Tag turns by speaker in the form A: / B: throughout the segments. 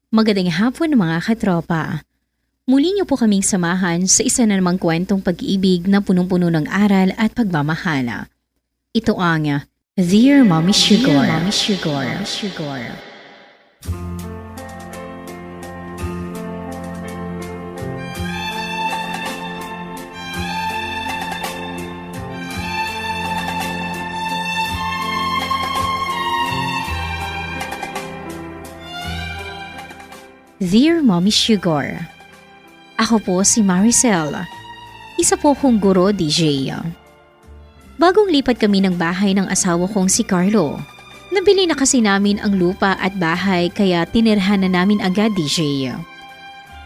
A: Magandang hapon mga katropa. Muli niyo po kaming samahan sa isa na namang kwentong pag-ibig na punong-puno ng aral at pagmamahala. Ito ang Dear Mommy Sugar. Dear Mommy Sugar. Ako po si Maricel. Isa po kong guro DJ. Bagong lipat kami ng bahay ng asawa kong si Carlo. Nabili na kasi namin ang lupa at bahay kaya tinirhan na namin agad DJ.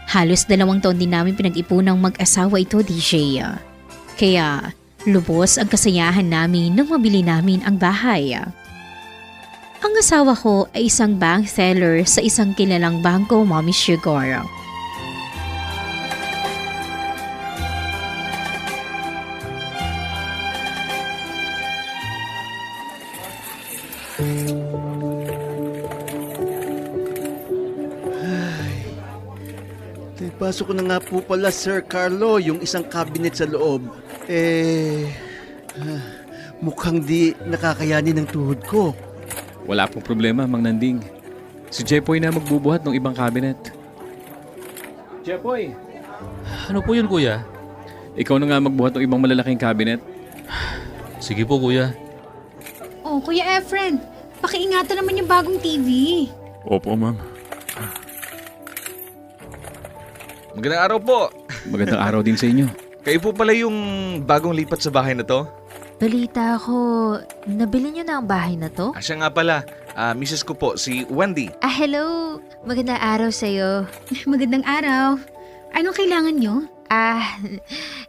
A: Halos 2 taon din namin pinag-ipunang mag-asawa ito DJ. Kaya lubos ang kasayahan namin nang mabili namin ang bahay. Ang asawa ko ay isang bank teller sa isang kilalang bangko, Mommy Sugar.
B: Pasok ko na nga po pala, Sir Carlo, yung isang cabinet sa loob. Mukhang di nakakayanin ng tuhod ko.
C: Wala pong problema, Mang Nanding. Si Jepoy na magbubuhat ng ibang cabinet. Jepoy!
D: Ano po yun, kuya?
C: Ikaw na nga magbuhat ng ibang malalaking cabinet.
D: Sige po, kuya.
E: Oh, Kuya Efren, pakiingatan naman yung bagong TV.
F: Opo, ma'am.
G: Magandang araw po.
C: Magandang araw din sa inyo.
G: Kayo po pala yung bagong lipat sa bahay na to?
H: Balita ko, nabili niyo na ang bahay na to?
G: Siya nga pala, misis ko po, si Wendy.
H: Hello! Magandang araw sa'yo.
E: Magandang araw. Anong kailangan nyo?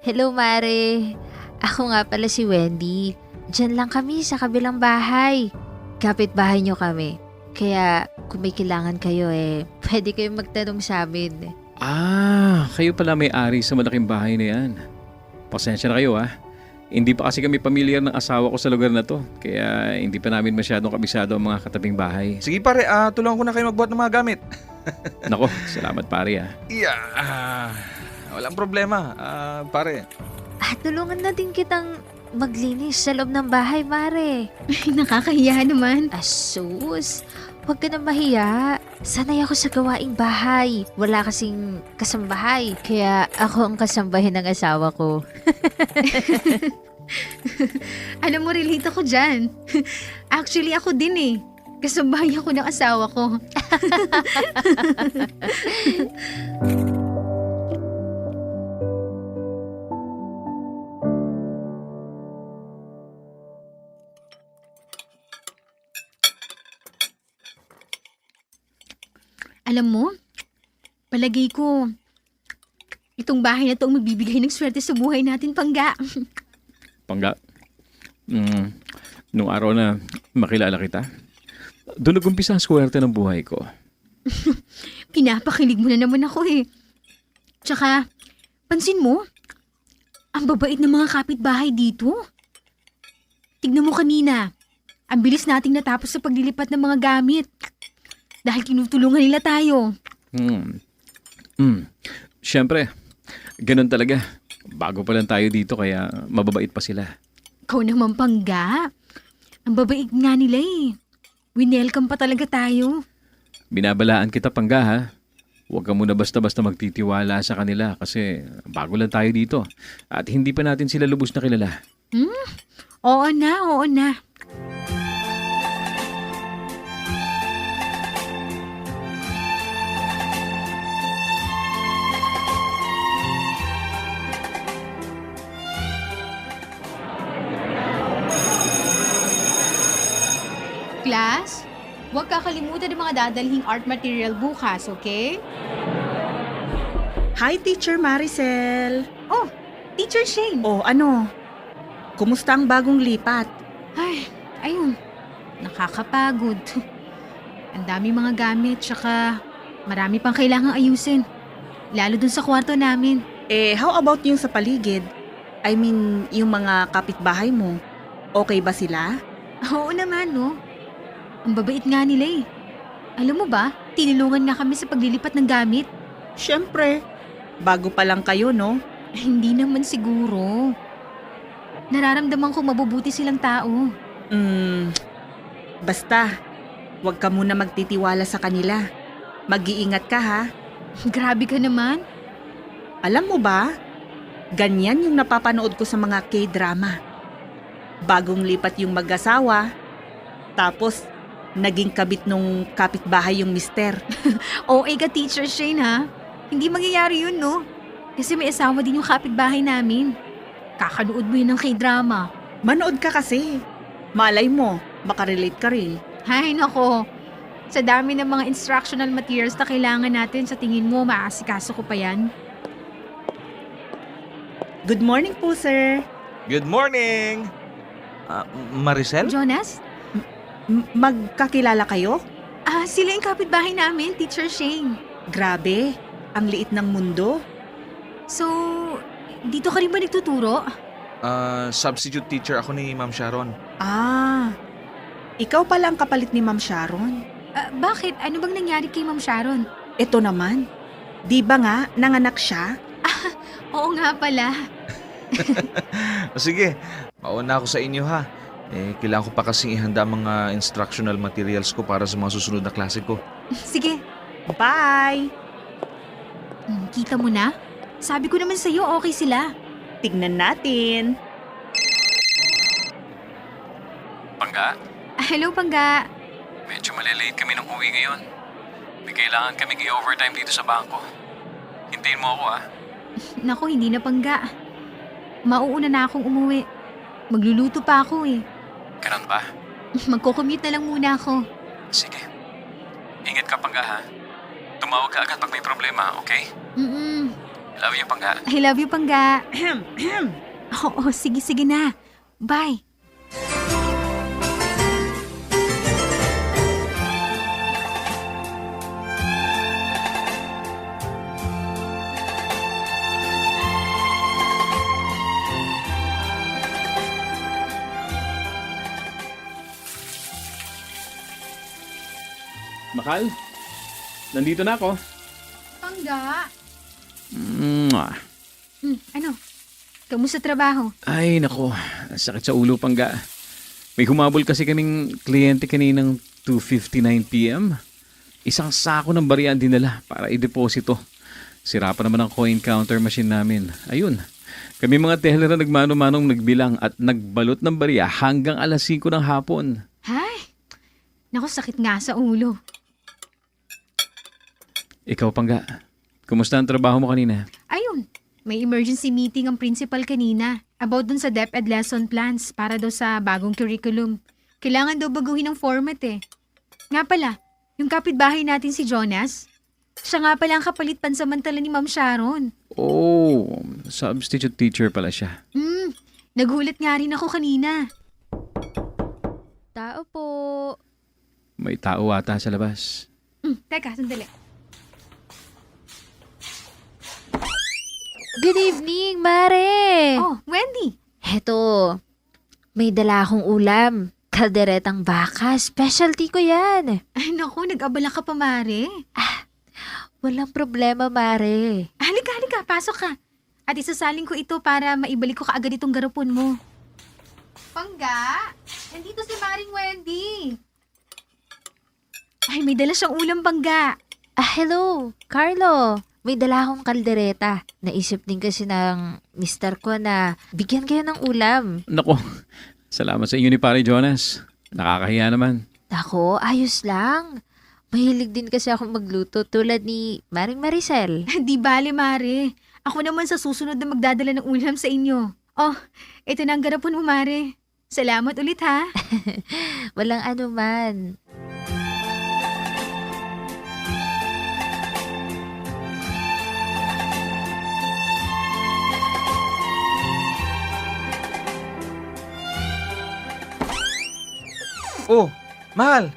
H: Hello Mare. Ako nga pala si Wendy. Diyan lang kami sa kabilang bahay. Kapit-bahay niyo kami. Kaya kung may kailangan kayo pwede kayong magtanong sa amin.
C: Kayo pala may-ari sa malaking bahay na yan. Pasensya na kayo Hindi pa kasi kami pamilyar ng asawa ko sa lugar na to. Kaya hindi pa namin masyadong kabisado ang mga katabing bahay.
G: Sige pare, tulungan ko na kayo magbuhat ng mga gamit.
C: Nako, salamat pare
G: Yeah, walang problema, pare.
H: Tulungan na din kitang maglinis sa loob ng bahay, Mare.
E: Nakakahiya naman.
H: Asus! Huwag ka na mahiya. Sanay ako sa gawaing bahay. Wala kasing kasambahay. Kaya ako ang kasambahin ng asawa ko.
E: Alam mo, relate ako dyan. Actually, ako din Kasambahay ako ng asawa ko. Alam mo, palagay ko, itong bahay na to ang magbibigay ng swerte sa buhay natin, Pangga.
C: Pangga. Nung araw na makilala kita, doon nag-umpisa ang swerte ng buhay ko.
E: Pinapakilig mo na naman ako Tsaka, pansin mo, ang babait ng mga kapitbahay dito. Tignan mo kanina, ang bilis nating natapos sa paglilipat ng mga gamit. Dahil tinutulungan nila tayo.
C: Siyempre, ganun talaga. Bago pa lang tayo dito kaya mababait pa sila.
E: Ikaw naman, Pangga. Ang babait nga nila Winelcome pa talaga tayo.
C: Binabalaan kita, Pangga, Huwag ka muna basta-basta magtitiwala sa kanila kasi bago lang tayo dito at hindi pa natin sila lubos na kilala.
E: Oo na. Class, huwag kakalimutan ng mga dadalhing art material bukas, okay?
I: Hi, Teacher Maricel.
E: Oh, Teacher Shane.
I: Oh, ano? Kumusta ang bagong lipat?
E: Ay, ayun. Nakakapagod. Ang dami mga gamit, tsaka marami pang kailangang ayusin. Lalo dun sa kwarto namin.
I: How about yung sa paligid? I mean, yung mga kapitbahay mo. Okay ba sila?
E: Oo naman, no? Ang babait nga nila. Alam mo ba, Tinulungan nga kami sa paglilipat ng gamit.
I: Siyempre, bago pa lang kayo, no?
E: Hindi naman siguro. Nararamdaman ko mabubuti silang tao.
I: Basta, huwag ka muna magtitiwala sa kanila. Mag-iingat ka, ha?
E: Grabe ka naman.
I: Alam mo ba, ganyan yung napapanood ko sa mga K-drama. Bagong lipat yung mag-asawa, tapos naging kabit nung kapitbahay yung mister.
E: OA ka, Teacher Shane, ha? Hindi mangyayari yun, no? Kasi may asawa din yung kapitbahay namin. Kakanood mo yun ng K-drama.
I: Manood ka kasi. Malay mo, makarelate ka rin.
E: Hay, nako. Sa dami ng mga instructional materials na kailangan natin, sa tingin mo, maaasikaso ko pa yan?
I: Good morning po, sir.
G: Good morning! Maricel?
E: Jonas?
I: Magkakilala kayo?
E: Sila yung kapitbahay namin, Teacher Shane.
I: Grabe, ang liit ng mundo.
E: So, dito ka rin ba nagtuturo?
G: Substitute teacher ako ni Ma'am Sharon.
I: Ikaw pala ang kapalit ni Ma'am Sharon.
E: Bakit? Ano bang nangyari kay Ma'am Sharon?
I: Ito naman, di ba nga nanganak siya?
E: Oo nga pala.
G: Sige, mauna ako sa inyo ha. Kailangan ko pa kasing ihanda mga instructional materials ko para sa mga susunod na klase ko.
E: Sige.
I: Bye!
E: Kita mo na? Sabi ko naman sa'yo, okay sila.
I: Tignan natin.
C: Pangga,
E: Hello, Pangga.
C: medyo malilate kami nung uwi ngayon. May kailangan kaming i-overtime dito sa bangko. Hintayin mo ako
E: Naku, hindi na, Pangga. Mauuna na akong umuwi. Magluluto pa ako eh.
C: Ganun ba?
E: Magko-commute na lang muna ako.
C: Sige. Ingat ka, Pangga, ha? Tumawag ka agad pag may problema, okay? Love you, Pangga.
E: I love you, Pangga. Oo, sige na. Bye.
C: Mahal, nandito na ako.
E: Pangga.
C: Mwah.
E: Ano? Kamusta trabaho?
C: Ay, nako. Sakit sa ulo, Pangga. May humabol kasi kaming kliyente kaninang 2:59 p.m. Isang sako ng barya ang dinala para i-deposito. Sira pa naman ang coin counter machine namin. Ayun. Kami mga teller na nagmano-manong nagbilang at nagbalot ng barya hanggang alas 5 ng hapon.
E: Hay. Naku, sakit nga sa ulo.
C: Ikaw, Pangga. Kumusta ang trabaho mo kanina?
E: Ayun, may emergency meeting ang principal kanina about dun sa DepEd lesson plans para daw sa bagong curriculum. Kailangan daw baguhin ang format eh. Nga pala, yung kapitbahay natin si Jonas, siya nga pala ang kapalit pansamantala ni Ma'am Sharon.
C: Oh, substitute teacher pala siya.
E: Nagulat nga rin ako kanina.
H: Tao po.
C: May tao ata sa labas.
E: Teka, sandali.
H: Good evening, Mare!
E: Oh, Wendy!
H: Heto, may dala akong ulam. Kalderetang baka. Specialty ko yan.
E: Ay naku, nag-abala ka pa, Mare.
H: Walang problema, Mare.
E: Halika, pasok ka. At isasaling ko ito para maibalik ko kaagad itong garapon mo. Pangga, nandito si Maring Wendy. Ay, may dala siyang ulam, Pangga.
H: Hello, Carlo. May dala akong kaldereta. Naisip din kasi ng mister ko na bigyan kayo ng ulam.
C: Nako, salamat sa inyo ni Pare Jonas. Nakakahiya naman.
H: Ako, ayos lang. Mahilig din kasi akong magluto tulad ni Maring Maricel.
E: Di bale, Mare. Ako naman sa susunod na magdadala ng ulam sa inyo. Oh, ito na ang garapon mo, Mare. Salamat ulit, ha?
H: Walang anuman.
G: Oh, mahal.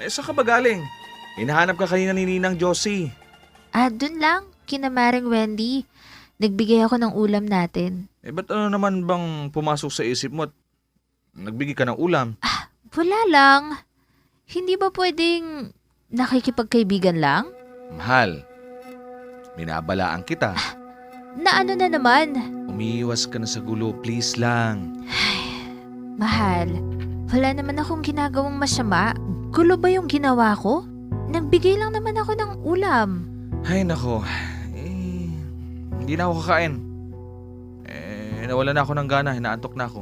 G: Saan ka ba galing? Hinahanap ka kanina ni Ninang Josie.
H: Dun lang, kina Maring Wendy. Nagbigay ako ng ulam natin.
G: Ba't ano naman bang pumasok sa isip mo at nagbigay ka ng ulam?
H: Wala lang. Hindi ba pwedeng nakikipagkaibigan lang?
G: Mahal, binabalaan kita.
H: Na ano na naman?
G: Umiiwas ka na sa gulo, please lang.
H: Mahal, wala naman akong ginagawang masama. Gulo ba yung ginawa ko? Nagbigay lang naman ako ng ulam.
G: Ay nako, hindi na ako kakain. Nawala na ako ng gana, hinaantok na ako.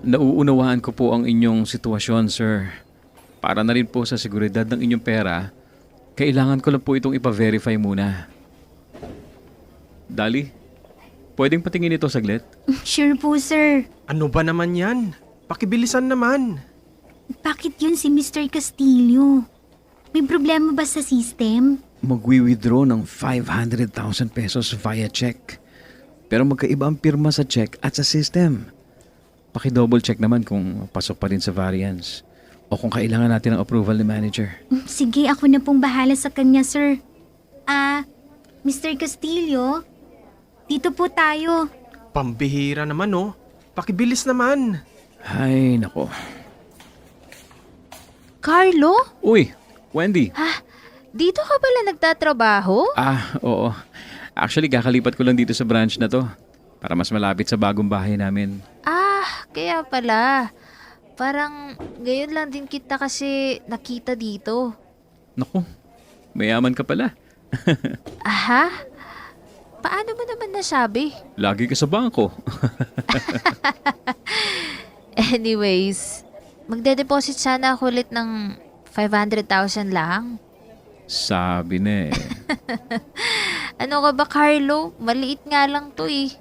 C: Nauunawaan ko po ang inyong sitwasyon, sir. Para na rin po sa seguridad ng inyong pera, kailangan ko lang po itong ipa-verify muna. Dali, pwedeng patingin ito saglit?
E: Sure po, sir.
F: Ano ba naman yan? Pakibilisan naman.
E: Bakit yun si Mr. Castillo? May problema ba sa system?
C: Magwi-withdraw ng 500,000 pesos via check. Pero magkaiba ang pirma sa check at sa system. Paki-double check naman kung pasok pa rin sa variance o kung kailangan natin ng approval ni manager.
E: Sige, ako na pong bahala sa kanya, sir. Mr. Castillo, dito po tayo.
F: Pambihira naman oh. Pakibilis naman.
C: Ay, nako.
H: Carlo?
C: Uy, Wendy.
H: Dito ka pala nagtatrabaho?
C: Oo. Actually, kakalipat ko lang dito sa branch na to para mas malapit sa bagong bahay namin.
H: Kaya pala. Parang ngayon lang din kita kasi nakita dito.
C: Naku, mayaman ka pala.
H: Aha? Paano mo naman nasabi?
C: Lagi ka sa bangko.
H: Anyways, magde-deposit sana ako ulit ng 500,000 lang.
C: Sabi na eh.
H: Ano ka ba, Carlo? Maliit nga lang to eh.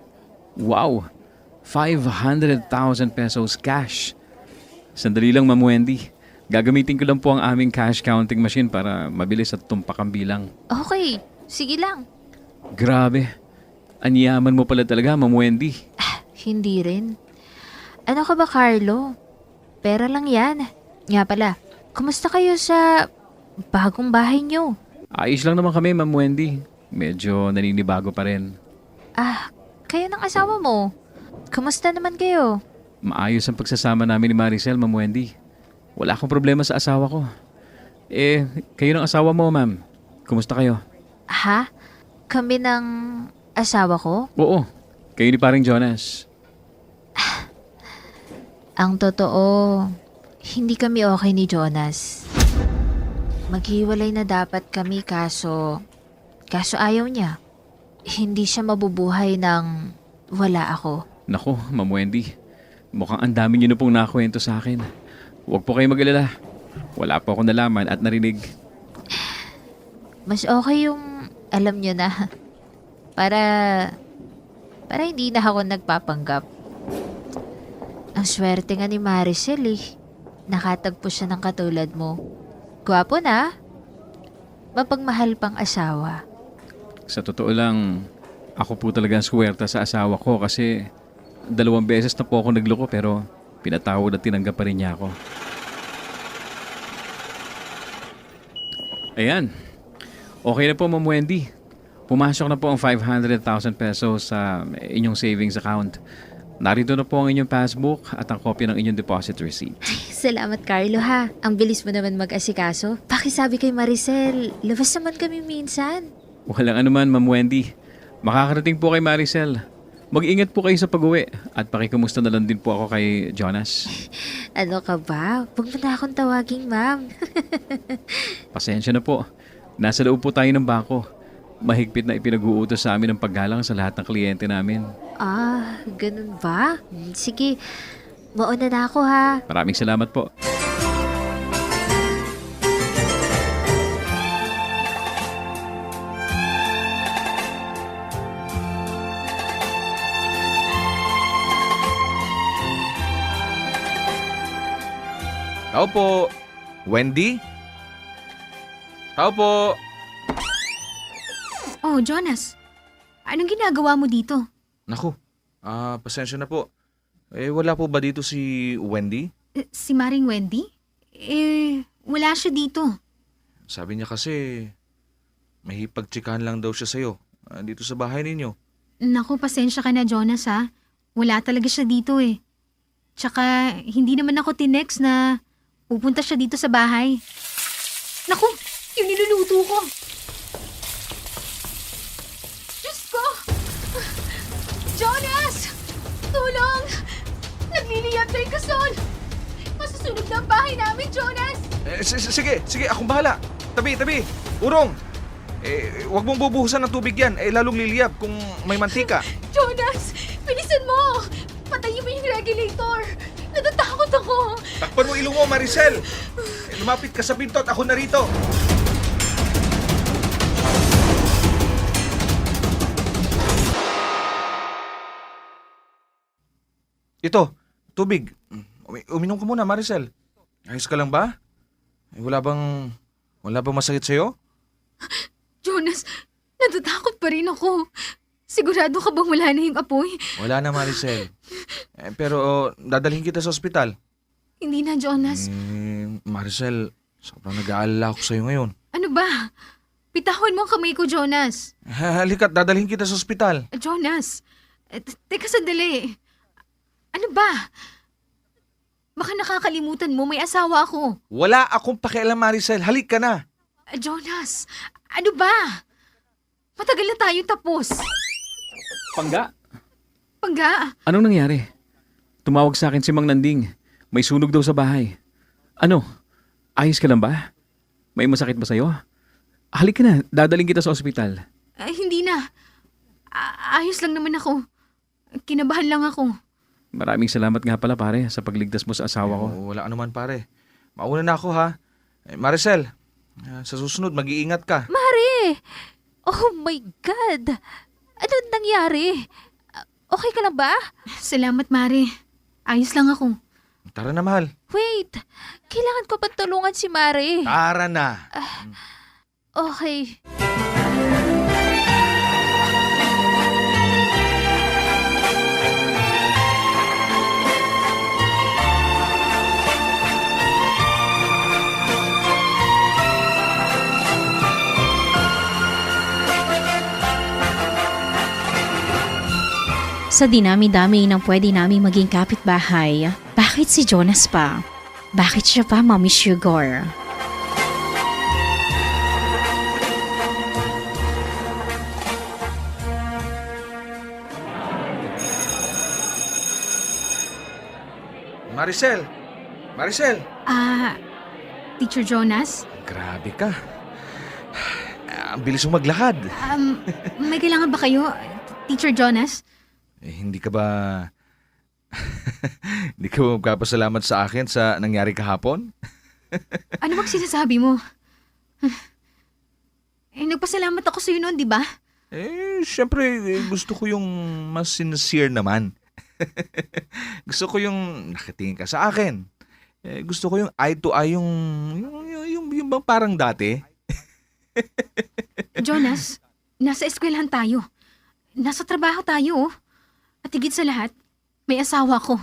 C: Wow! 500,000 pesos cash. Sandali lang, Ma'am Wendy. Gagamitin ko lang po ang aming cash counting machine para mabilis at tumpak ang bilang.
H: Okay, sige lang.
C: Grabe. Anyaman mo pala talaga, Ma'am Wendy.
H: Hindi rin. Ano ka ba, Carlo? Pera lang yan. Nga pala, kumusta kayo sa bagong bahay nyo?
C: Ayos lang naman kami, Ma'am Wendy. Medyo naninibago pa rin.
H: Kayo ng asawa mo? Kumusta naman kayo?
C: Maayos ang pagsasama namin ni Maricel, Ma'am Wendy. Wala akong problema sa asawa ko. Kayo ng asawa mo, ma'am. Kumusta kayo?
H: Kami ng asawa ko?
C: Oo, kayo ni paring Jonas.
H: Ang totoo, hindi kami okay ni Jonas. Maghiwalay na dapat kami kaso ayaw niya. Hindi siya mabubuhay ng wala ako.
C: Naku, Ma'am Wendy. Mukhang ang dami niyo na pong nakakwento sa akin. Huwag po kayo mag-alala. Wala po akong nalaman at narinig.
H: Mas okay yung alam niyo na. Para hindi na ako nagpapanggap. Ang swerte nga ni Maricel eh. Nakatagpo siya ng katulad mo. Gwapo na. Mapagmahal pang asawa.
C: Sa totoo lang, ako po talaga ang swerta sa asawa ko kasi 2 beses na po ako nagloko pero pinatawad at tinanggap pa rin niya ako. Ayan. Okay na po, Ma'am Wendy. Pumasok na po ang 500,000 pesos sa inyong savings account. Narito na po ang inyong passbook at ang kopya ng inyong deposit receipt.
H: Salamat, Carlo ha. Ang bilis mo naman mag-asikaso. Pakisabi kay Maricel, labas naman kami minsan.
C: Walang anuman, Ma'am Wendy. Makakarating po kay Maricel. Mag-ingat po kayo sa pag-uwi at pakikumusta na lang din po ako kay Jonas.
H: Ano ka ba? Huwag mo na akong tawaging ma'am.
C: Pasensya na po. Nasa loob po tayo ng bangko. Mahigpit na ipinag-uutos sa amin ang paggalang sa lahat ng kliyente namin.
H: Ganun ba? Sige, mauna na ako ha.
C: Maraming salamat po.
G: Tao po. Wendy? Tao po.
E: Oh, Jonas. Anong ginagawa mo dito?
G: Naku, pasensya na po. Wala po ba dito si Wendy?
E: Si Maring Wendy? Wala siya dito.
G: Sabi niya kasi, may hipagtsikahan lang daw siya sa'yo. Dito sa bahay ninyo.
E: Naku, pasensya ka na, Jonas, ha? Wala talaga siya dito eh. Tsaka, hindi naman ako tinext na pupunta siya dito sa bahay. Naku, yung niluluto ko. Diyos ko! Jonas! Tulong! Nagliliyab na yung kasol! Masusunog na ang bahay namin, Jonas!
G: Sige, akong bahala. Tabi. Urong! Huwag mong bubuhusan ng tubig yan. Lalong liliyab kung may mantika.
E: Jonas! Bilisan mo! Patayin mo yung regulator! Natatakot ako!
G: Takpan mo ilong mo, Maricel! Lumapit ka sa pinto at ako narito. Ito, tubig. Uminom ka muna, Maricel. Ayos ka lang ba? Wala bang masakit sa'yo?
E: Jonas, natatakot pa rin ako. Sigurado ka bang wala na yung apoy?
G: Wala na, Maricel. Pero dadalhin kita sa ospital.
E: Hindi na, Jonas.
G: Maricel, sobrang nag-aalala ako sa'yo ngayon.
E: Ano ba? Pitahon mo ang kamay ko, Jonas.
G: Halika't, dadalhin kita sa ospital.
E: Jonas, teka sandali. Ano ba? Baka nakakalimutan mo, may asawa ako.
G: Wala akong pakialam, Maricel. Halik ka na.
E: Jonas, ano ba? Matagal na tayo tapos.
C: Pangga?
E: Pangga,
C: Anong nangyari? Tumawag sa akin si Mang Nanding. May sunog daw sa bahay. Ano? Ayos ka lang ba? May masakit ba sa'yo? Halik ka na, dadaling kita sa ospital.
E: hindi na. Ayos lang naman ako. Kinabahan lang ako.
C: Maraming salamat nga pala pare sa pagligtas mo sa asawa ko.
G: Wala anuman, pare. Mauna na ako, ha? Maricel, sa susunod, mag-iingat ka.
H: Mare! Oh my God! Ano nangyari? Okay ka lang ba?
E: Salamat, Mare. Ayos lang ako.
G: Tara na, mahal.
H: Wait, kailangan ko pa tulungan si Mare.
G: Tara na.
H: Okay.
A: Sa dinami-dami ng pwede namin maging kapitbahay, bakit si Jonas pa? Bakit siya pa, Mommy Sugar?
G: Maricel! Maricel!
E: Teacher Jonas?
G: Grabe ka. Ang bilis mong maglakad.
E: May kailangan ba kayo, Teacher Jonas?
G: Hindi ka ba... Hindi ka ba magpapasalamat sa akin sa nangyari kahapon?
E: Ano bang sinasabi mo? Nagpasalamat ako sa'yo noon, di ba?
G: Siyempre, gusto ko yung mas sincere naman. Gusto ko yung nakatingin ka sa akin. Gusto ko yung eye to eye yung bang parang dati.
E: Jonas, nasa eskwelahan tayo. Nasa trabaho tayo, oh. At higit sa lahat, may asawa ko.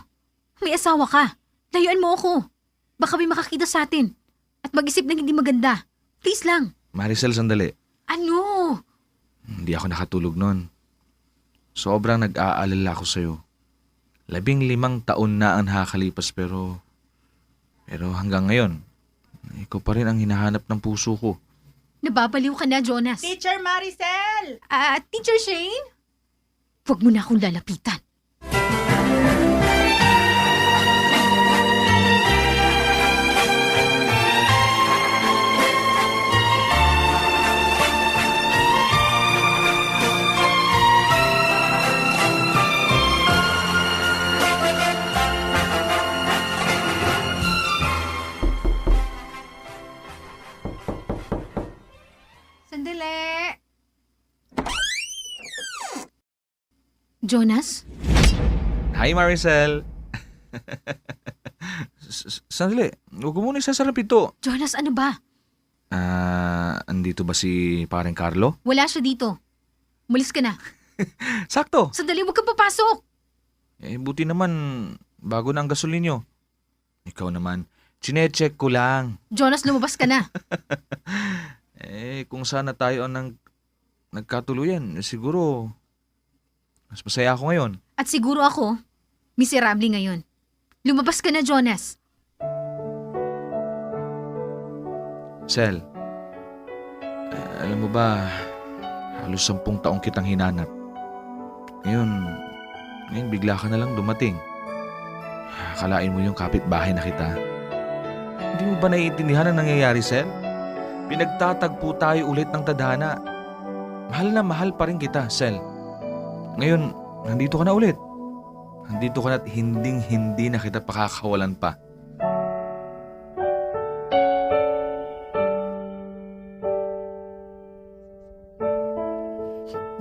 E: May asawa ka. Layuan mo ako. Baka may makakita sa atin. At mag-isip ng hindi maganda. Please lang.
G: Maricel, sandali.
E: Ano?
G: Hindi ako nakatulog noon. Sobrang nag-aalala ako sa'yo. 15 taon na ang nakakalipas pero hanggang ngayon, ikaw pa rin ang hinahanap ng puso ko.
E: Nababaliw ka na, Jonas.
I: Teacher Maricel!
E: Teacher Shane? Huwag mo na akong lalapitan. Sandali. Jonas?
G: Hi, Maricel. Sandali, huwag mo muna isasarap ito.
E: Jonas, ano ba?
G: Andito ba si pareng Carlo?
E: Wala siya dito. Umalis ka na.
G: Sakto.
E: Sandali, huwag kang papasok.
G: Buti naman, bago na ang gasolin nyo. Ikaw naman, Chinecheck ko lang.
E: Jonas, lumabas ka na.
G: Kung sana tayo ang nagkatuluyan, siguro mas masaya ako ngayon.
E: At siguro ako, miserable ngayon. Lumabas ka na, Jonas.
G: Sel, alam mo ba, halos 10 taong kitang hinanap. Ngayon bigla ka na lang dumating. Akalain mo yung kapitbahay na kita. Hindi mo ba naiintindihan ang nangyayari, Sel? Pinagtatagpo tayo ulit ng tadhana. Mahal na mahal pa rin kita, Sel. Ngayon, nandito ka na ulit. Nandito ka na at hinding-hindi na kita pakakawalan pa.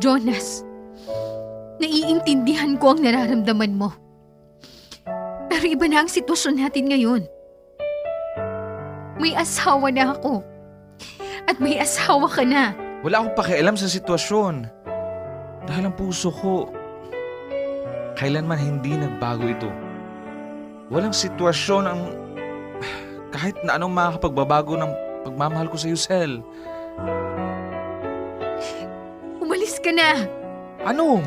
E: Jonas, naiintindihan ko ang nararamdaman mo. Pero iba na ang sitwasyon natin ngayon. May asawa na ako. At may asawa ka na.
G: Wala akong pakialam sa sitwasyon. Dahil ang puso ko, kailanman hindi nagbago ito. Walang sitwasyon ang kahit na anong makakapagbabago ng pagmamahal ko sa iyo, Sel.
E: Umalis ka na.
G: Ano?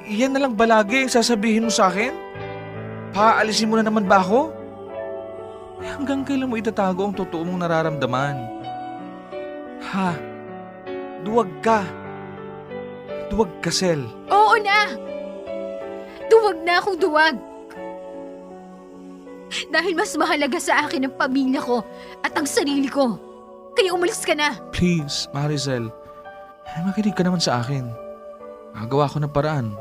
G: Iyan na lang ba lagi ang sasabihin mo sa akin? Paalisin mo na naman ba ako? Hanggang kailan mo itatago ang totoo mong nararamdaman? Ha? Duwag ka. Duwag ka, Sel.
E: Oo na. Duwag na akong duwag. Dahil mas mahalaga sa akin ang pamilya ko at ang sarili ko. Kaya umalis ka na.
G: Please, Maricel. Makinig ka naman sa akin. Magawa ko ng paraan.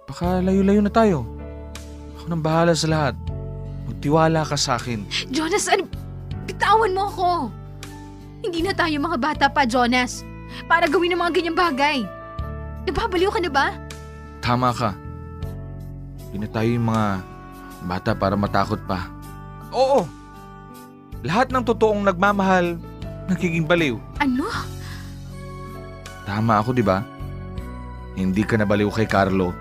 G: Baka layo-layo na tayo. Ako nang bahala sa lahat. Magtiwala ka sa akin.
E: Jonas, bitawan mo ako. Hindi na tayo mga bata pa, Jonas. Para gawin ang mga ganyang bagay. Nababaliw ka na ba?
G: Tama ka. Hindi na tayo yung mga bata para matakot pa. Oo. Lahat ng totoong nagmamahal, nagiging baliw.
E: Ano?
G: Tama ako, di ba? Hindi ka nabaliw kay Carlo.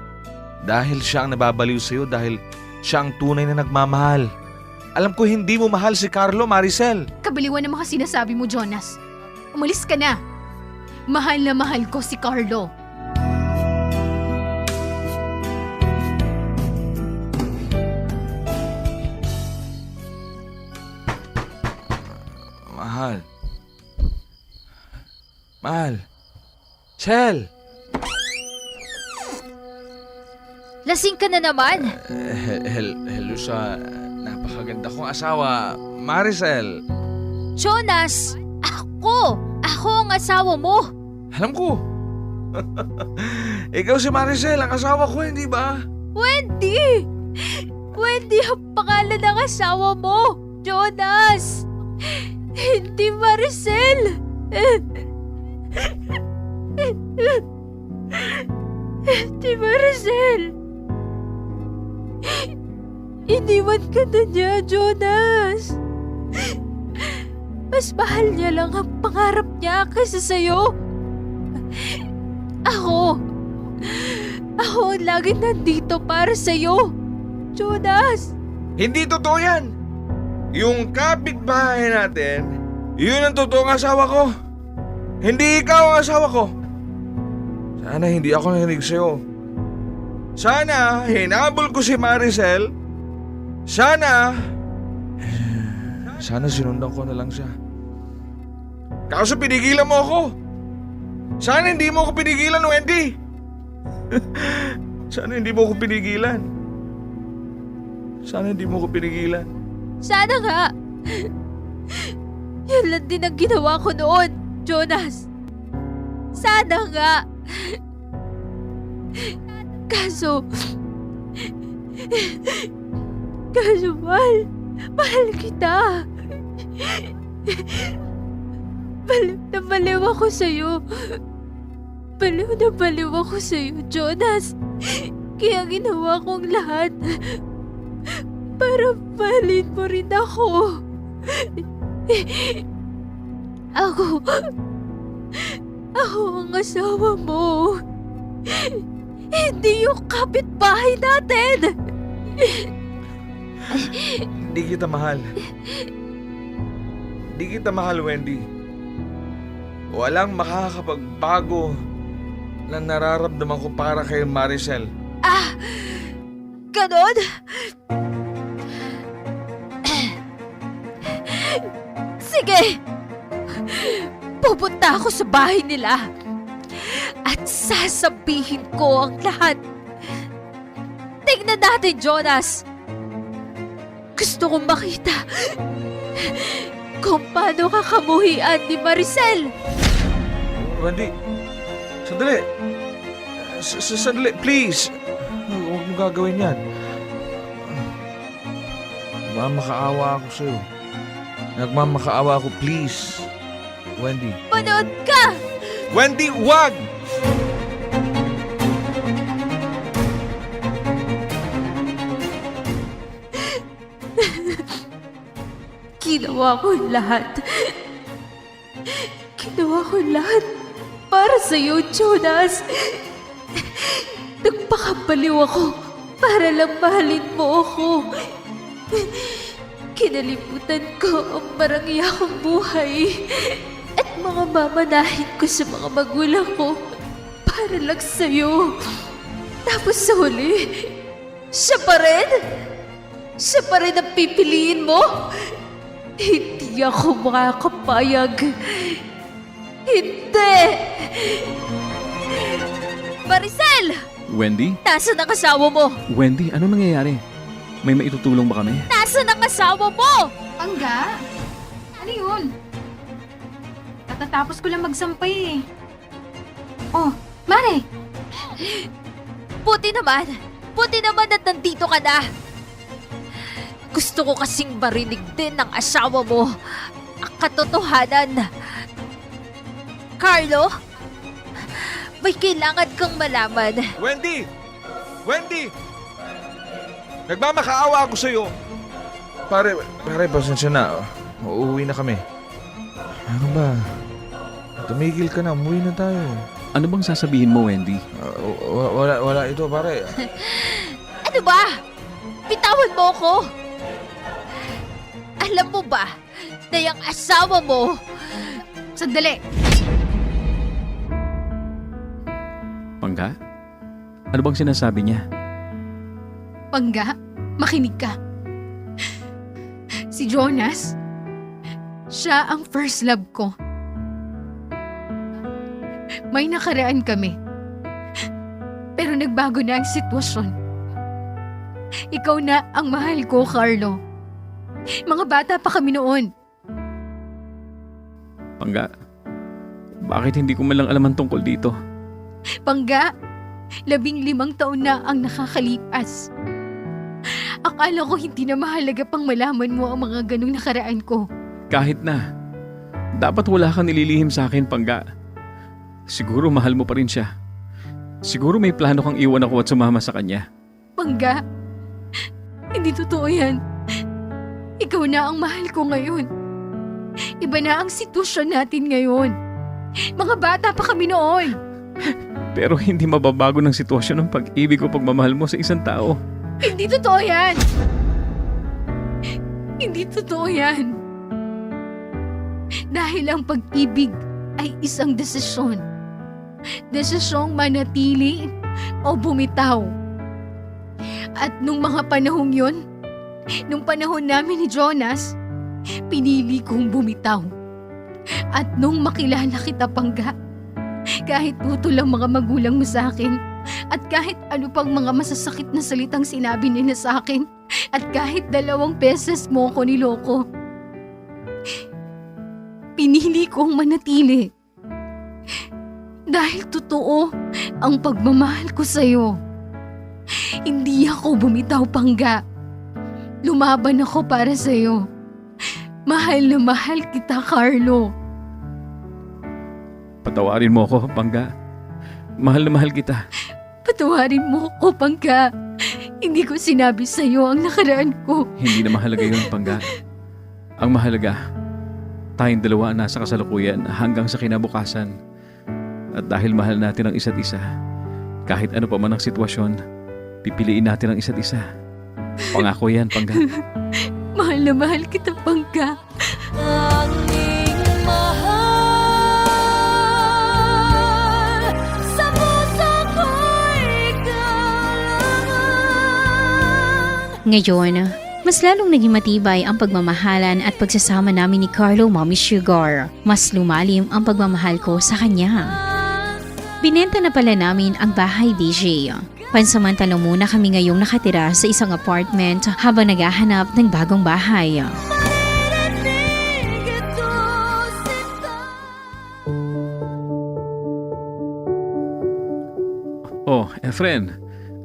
G: Dahil siya ang nababaliw sa'yo dahil siya ang tunay na nagmamahal. Alam ko hindi mo mahal si Carlo, Maricel.
E: Kabaliwan ng mga sinasabi mo, Jonas. Umalis ka na. Mahal na mahal ko si Carlo.
G: Mahal. Mahal. Sel!
H: Lasing ka na naman.
G: Hello sa napakaganda kong asawa, Maricel.
H: Jonas, ako ang asawa mo.
G: Alam ko. Ikaw si Maricel, ang asawa ko, hindi ba?
H: Wendy! Wendy ang pangalan ng asawa mo, Jonas! Hindi Maricel! Hindi Maricel! Iniwan ka na niya, Jonas! Mas mahal niya lang ang pangarap niya kaysa sa'yo. Ako ang laging nandito para sa'yo, Jonas!
G: Hindi totoo yan! Yung kapitbahay natin, yun ang totoong asawa ko. Hindi ikaw ang asawa ko. Sana hindi ako narinig sa'yo. Sana hinabol ko si Maricel. Sana sinundan ko na lang siya. Kaso pinigilan mo ako. Sana hindi mo ako pinigilan, Wendy. Sana hindi mo ako pinigilan. Sana hindi mo ako pinigilan.
H: Sana nga! Yan lang din ang ginawa ko noon, Jonas. Sana nga! Kaso mahal kita. Baliw na baliw ako sa'yo. Baliw na baliw ako sa'yo, Jonas. Kaya ginawa kong lahat para mahalin mo rin ako. Ako ang asawa mo. Hindi yung kapitbahay natin.
G: Hindi kita mahal. Hindi kita mahal, Wendy. Walang makakapagbago na nararamdaman ko para kay Maricel.
H: Ganon? Sige! Pupunta ako sa bahay nila at sasabihin ko ang lahat. Tignan natin, Jonas. Gusto kong makita kung paano kakamuhian ni Maricel.
G: Wendy, sandali. Sandali, please. Huwag mo gagawin yan. Nagmamakaawa ako sa'yo. Nagmamakaawa ako, please. Wendy.
H: Manood ka!
G: Wendy, wag!
H: Ginawa ko lahat. Ginawa ko lahat para sa'yo, Jonas. Nagpakabaliw ako para lang mahalin mo ako. Kinalimutan ko ang marangya kong buhay at mga mamanahin ko sa mga magulang ko para lang sa'yo. Tapos sa huli, siya pa rin? Siya pa rin ang pipiliin mo? Hindi ako makakapayag. Hindi! Maricel!
C: Wendy?
H: Nasaan ang asawa mo?
C: Wendy, ano nangyayari? May maitutulong ba kami?
H: Nasaan ang asawa mo?
E: Pangga? Ano yun? Katatapos ko lang magsampay eh. Oh, Mare!
H: Buti naman at nandito ka na. Gusto ko kasing marinig din ng asawa mo ang katotohanan. Carlo, may kailangan kang malaman.
G: Wendy! Wendy! Nagmamakaawa ako sa'yo. Pare, pasensya na. Uuwi na kami. Ano ba? Tumigil ka na. Umuwi na tayo.
C: Ano bang sasabihin mo, Wendy?
G: Wala ito, pare.
H: Ano ba? Bitawan mo ako. Alam mo ba na yung asawa mo...
E: Sandali!
C: Pangga? Ano bang sinasabi niya?
E: Pangga, makinig ka. Si Jonas, siya ang first love ko. May nakaraan kami. Pero nagbago na ang sitwasyon. Ikaw na ang mahal ko, Carlo. Mga bata pa kami noon.
C: Pangga, bakit hindi ko man lang alam ang tungkol dito?
E: Pangga, 15 taon na ang nakakalipas. Akala ko hindi na mahalaga pang malaman mo ang mga ganong nakaraan ko.
C: Kahit na, dapat wala kang nililihim sa akin, Pangga. Siguro mahal mo pa rin siya. Siguro may plano kang iwan ako at sumama sa kanya.
E: Pangga, hindi totoo yan. Ikaw na ang mahal ko ngayon. Iba na ang sitwasyon natin ngayon. Mga bata pa kami noon.
C: Pero hindi mababago ng sitwasyon ng pag-ibig o pagmamahal mo sa isang tao.
E: Hindi totoo yan. Hindi totoo yan. Dahil ang pag-ibig ay isang desisyon. Desisyong manatili o bumitaw. At nung mga panahong yun, nung panahon namin ni Jonas, pinili kong bumitaw. At nung makilala kita, Pangga, kahit putol ang mga magulang mo sa akin, at kahit ano pang mga masasakit na salitang sinabi nila sa akin, at kahit 2 beses mo ko niloko, pinili kong manatili. Dahil totoo ang pagmamahal ko sa'yo. Hindi ako bumitaw, Pangga. Lumaban ako para sa'yo. Mahal na mahal kita, Carlo.
C: Patawarin mo ako, Pangga. Mahal na mahal kita.
E: Patawarin mo ko, Pangga. Hindi ko sinabi sa'yo ang nakaraan ko.
C: Hindi na mahalaga yun, Pangga. Ang mahalaga, tayong dalawa nasa kasalukuyan hanggang sa kinabukasan. At dahil mahal natin ang isa't isa, kahit ano pa man ang sitwasyon, pipiliin natin ang isa't isa. Pangako yan, Pangga.
E: Mahal na mahal kita, Pangga.
A: Ngayon, mas lalong naging matibay ang pagmamahalan at pagsasama namin ni Carlo, Mommy Sugar. Mas lumalim ang pagmamahal ko sa kanya. Binenta na pala namin ang bahay, DJ. Pansamantala muna kami ngayong nakatira sa isang apartment habang naghahanap ng bagong bahay.
C: Oh, Efren,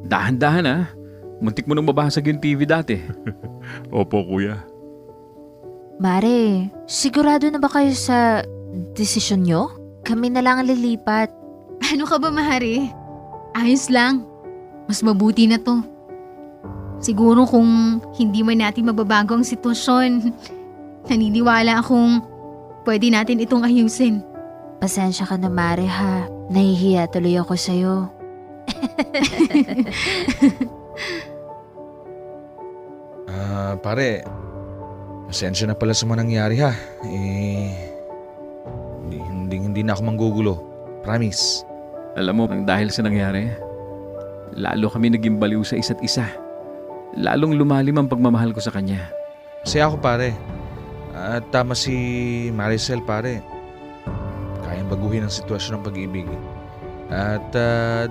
C: dahan-dahan ah. Muntik mo nang mabasag yung TV dati.
J: Opo, kuya.
H: Mare, sigurado na ba kayo sa desisyon nyo? Kami na lang ang lilipat.
E: Ano ka ba, Mare? Ayos lang. Mas mabuti na to. Siguro kung hindi man natin mababago ang sitwasyon, naniniwala akong pwede natin itong ayusin.
H: Pasensya ka na, Mare, ha. Nahihiya tuloy ako sa'yo.
G: Pare, pasensya na pala sa mga nangyari ha. Hindi na ako manggugulo. Promise.
C: Alam mo, dahil sa nangyari, lalo kami naging baliw sa isa't isa. Lalong lumalim ang pagmamahal ko sa kanya.
G: Masaya ako pare. At tama si Maricel pare. Kayang baguhin ang sitwasyon ng pag-ibig. At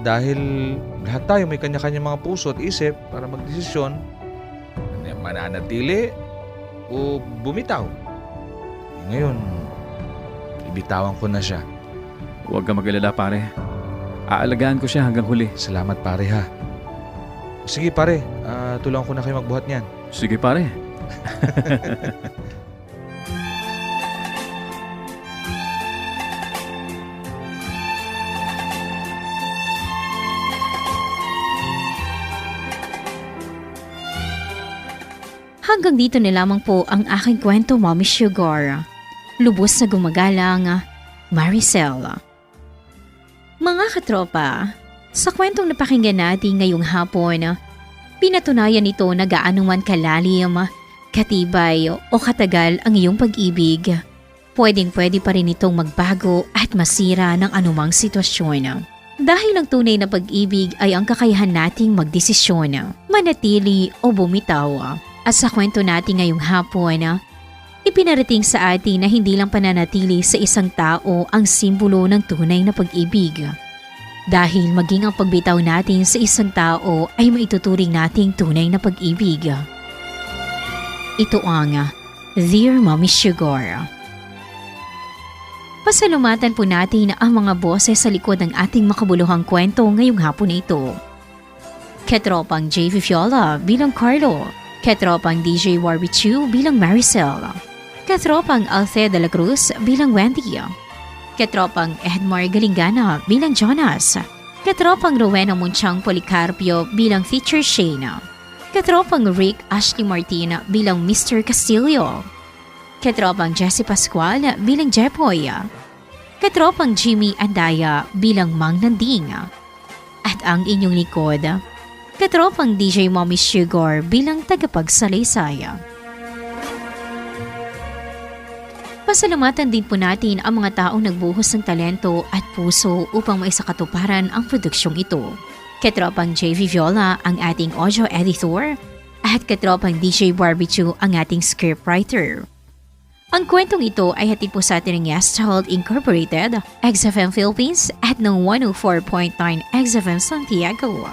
G: dahil lahat tayo may kanya-kanya mga puso at isip para magdesisyon, mananatili o bumitaw. Ngayon, ibitawan ko na siya.
C: Huwag ka mag-alala, pare. Aalagaan ko siya hanggang huli.
G: Salamat pare ha. Sige pare, tulungan ko na kayo magbuhat niyan.
C: Sige, pare.
A: Hanggang dito na lamang po ang aking kwento, Mommy Sugar. Lubos na gumagalang, Maricel. Mga katropa, sa kwentong napakinggan natin ngayong hapon, pinatunayan nito na gaano man kalalim, katibay o katagal ang iyong pag-ibig. Pwedeng-pwede pa rin itong magbago at masira ng anumang sitwasyon. Dahil ang tunay na pag-ibig ay ang kakayahan nating magdesisyon, manatili o bumitaw. At sa kwento natin ngayong hapon, ipinarating sa atin na hindi lang pananatili sa isang tao ang simbolo ng tunay na pag-ibig. Dahil maging ang pagbitaw natin sa isang tao ay maituturing nating tunay na pag-ibig. Ito ang Dear Mommy Sugar. Pasalamatan po natin ang mga boses sa likod ng ating makabuluhang kwento ngayong hapon na ito. Ketropang J. Viviola bilang Carlo. Ketropang DJ Warby Chu bilang Maricel. Ketropang Alce de la Cruz bilang Wendy. Ketropang Edmar Galingana bilang Jonas. Ketropang Rowena Munchang Policarpio bilang Teacher Shane. Ketropang Rick Ashley Martina bilang Mr. Castillo. Ketropang Jessie Pascual bilang Jepoy. Ketropang Jimmy Andaya bilang Mang Nanding. At ang inyong likod, Ketropang DJ Mommy Sugar bilang tagapagsalaysay. Pasalamatan din po natin ang mga taong nagbuhos ng talento at puso upang maisakatuparan ang produksyong ito. Ketropang J. Viviola ang ating audio editor at Ketropang DJ Barbecue ang ating scriptwriter. Ang kwentong ito ay hatid po sa atin ng Yasthold Incorporated, XFM Philippines at ng 104.9 XFM Santiago.